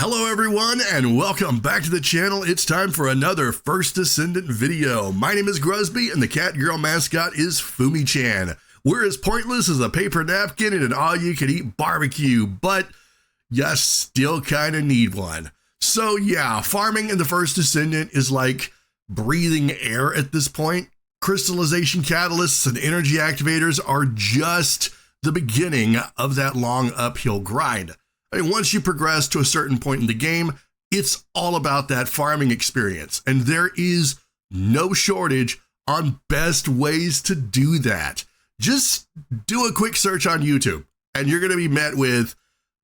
Hello everyone and welcome back to the channel. It's time for another First Descendant video. My name is Gruzbee and the Catgirl mascot is Fumi-chan. We're as pointless as a paper napkin at an all-you-can-eat barbecue, but you still kind of need one. So yeah, farming in the First Descendant is like breathing air at this point. Crystallization catalysts and energy activators are just the beginning of that long uphill grind. I mean, once you progress to a certain point in the game, it's all about that farming experience, and there is no shortage on best ways to do that. Just do a quick search on YouTube, and you're going to be met with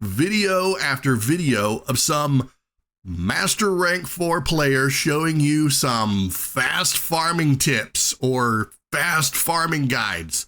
video after video of some Master Rank 4 player showing you some fast farming tips or fast farming guides.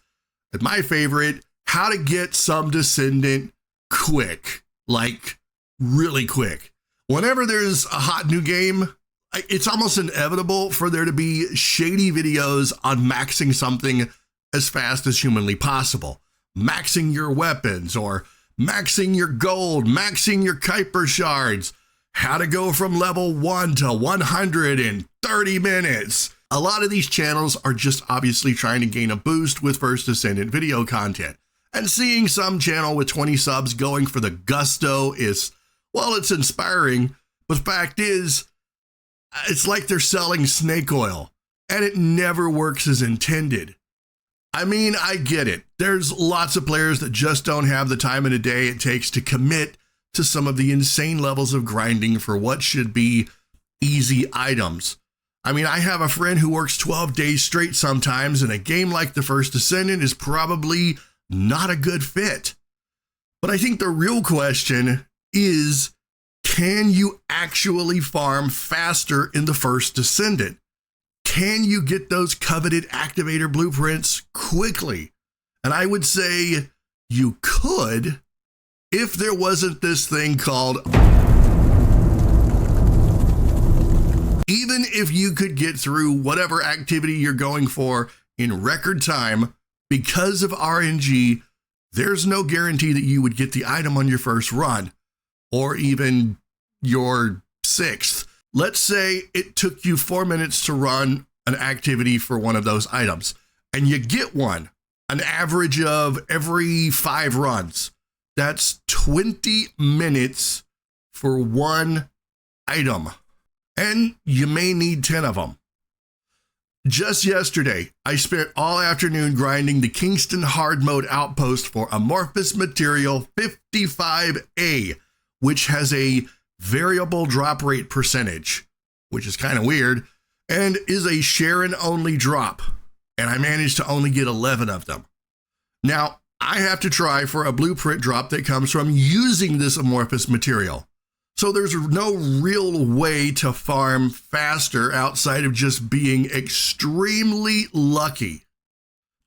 And my favorite, how to get some Descendant quick. Like really quick. Whenever there's a hot new game, it's almost inevitable for there to be shady videos on maxing something as fast as humanly possible. Maxing your weapons or maxing your gold, maxing your Kuiper shards, how to go from level 1 to 100 in 30 minutes. A lot of these channels are just obviously trying to gain a boost with First Descendant video content. And seeing some channel with 20 subs going for the gusto is, well, it's inspiring, but the fact is, it's like they're selling snake oil, and it never works as intended. I mean, I get it. There's lots of players that just don't have the time in a day it takes to commit to some of the insane levels of grinding for what should be easy items. I mean, I have a friend who works 12 days straight sometimes, and a game like the First Descendant is probably not a good fit. But I think the real question is, can you actually farm faster in the First Descendant? Can you get those coveted activator blueprints quickly? And I would say you could if there wasn't this thing called, even if you could get through whatever activity you're going for in record time, because of RNG, there's no guarantee that you would get the item on your first run, or even your sixth. Let's say it took you 4 minutes to run an activity for one of those items, and you get one, an average of every 5 runs. That's 20 minutes for one item, and you may need 10 of them. Just yesterday, I spent all afternoon grinding the Kingston hard mode outpost for amorphous material 55A, which has a variable drop rate percentage, which is kind of weird, and is a Sharon only drop. And I managed to only get 11 of them. Now, I have to try for a blueprint drop that comes from using this amorphous material. So there's no real way to farm faster outside of just being extremely lucky.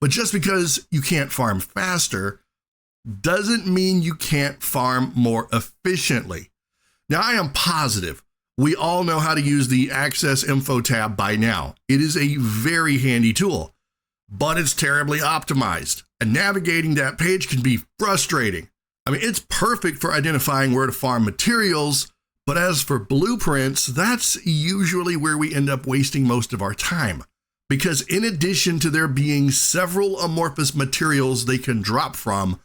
But just because you can't farm faster doesn't mean you can't farm more efficiently. Now, I am positive we all know how to use the Access Info tab by now. It is a very handy tool, but it's terribly optimized, and navigating that page can be frustrating. I mean, it's perfect for identifying where to farm materials, but as for blueprints, that's usually where we end up wasting most of our time. Because in addition to there being several amorphous materials they can drop from,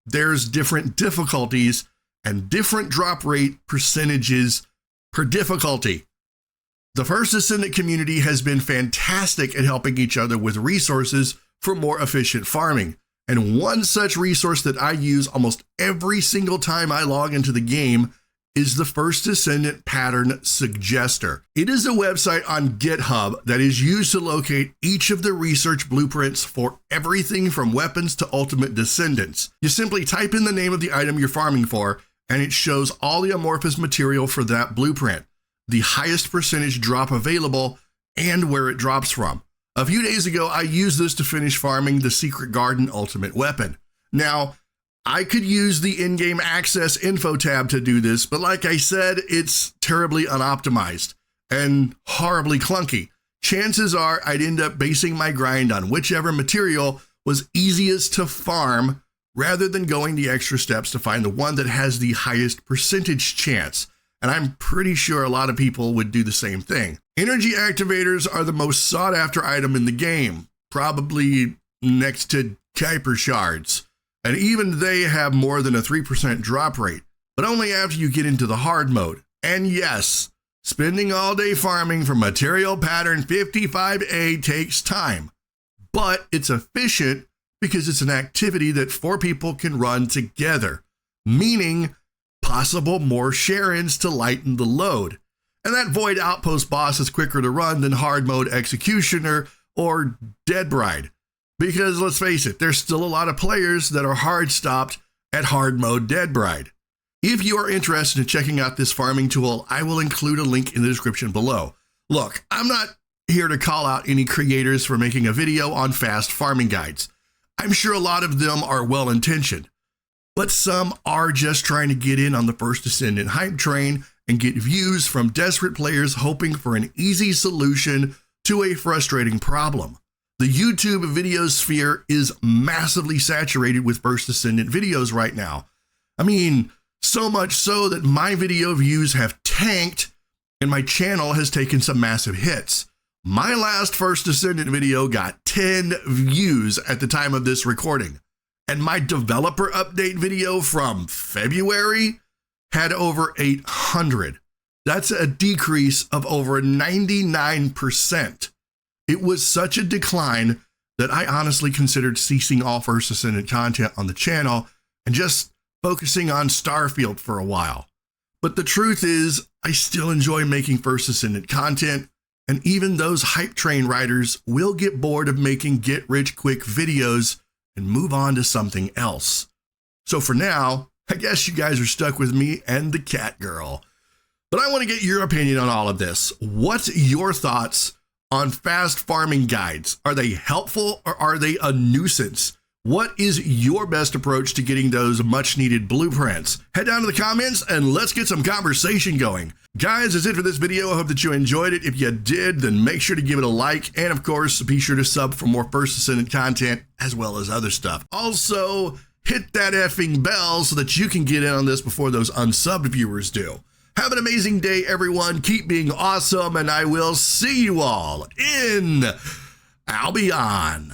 there's different difficulties and different drop rate percentages per difficulty. The First Descendant community has been fantastic at helping each other with resources for more efficient farming. And one such resource that I use almost every single time I log into the game is the First Descendant Pattern Suggester. It is a website on GitHub that is used to locate each of the research blueprints for everything from weapons to ultimate descendants. You simply type in the name of the item you're farming for, and it shows all the amorphous material for that blueprint, the highest percentage drop available, and where it drops from. A few days ago, I used this to finish farming the Secret Garden ultimate weapon. Now, I could use the in-game access info tab to do this, but like I said, it's terribly unoptimized and horribly clunky. Chances are I'd end up basing my grind on whichever material was easiest to farm rather than going the extra steps to find the one that has the highest percentage chance. and I'm pretty sure a lot of people would do the same thing. Energy activators are the most sought after item in the game, probably next to Kuiper shards, and even they have more than a 3% drop rate, but only after you get into the hard mode. And yes, spending all day farming for material pattern 55A takes time, but it's efficient because it's an activity that 4 people can run together, meaning possible more share-ins to lighten the load. And that Void Outpost boss is quicker to run than hard mode Executioner or Dead Bride. Because let's face it, there's still a lot of players that are hard stopped at hard mode Dead Bride. If you are interested in checking out this farming tool, I will include a link in the description below. Look, I'm not here to call out any creators for making a video on fast farming guides. I'm sure a lot of them are well-intentioned, but some are just trying to get in on the First Descendant hype train and get views from desperate players hoping for an easy solution to a frustrating problem. The YouTube video sphere is massively saturated with First Descendant videos right now. I mean, so much so that my video views have tanked and my channel has taken some massive hits. My last First Descendant video got 10 views at the time of this recording, and my developer update video from February had over 800. That's a decrease of over 99%. It was such a decline that I honestly considered ceasing all First Descendant content on the channel and just focusing on Starfield for a while. But the truth is, I still enjoy making First Descendant content, and even those hype train riders will get bored of making get-rich-quick videos and move on to something else. So for now, I guess you guys are stuck with me and the Catgirl. But I want to get your opinion on all of this. What's your thoughts on fast farming guides? Are they helpful or are they a nuisance? What is your best approach to getting those much needed blueprints? Head down to the comments and let's get some conversation going. Guys, that's it for this video. I hope that you enjoyed it. If you did, then make sure to give it a like. And of course, be sure to sub for more First Descendant content as well as other stuff. Also, hit that effing bell so that you can get in on this before those unsubbed viewers do. Have an amazing day, everyone. Keep being awesome, and I will see you all in Albion.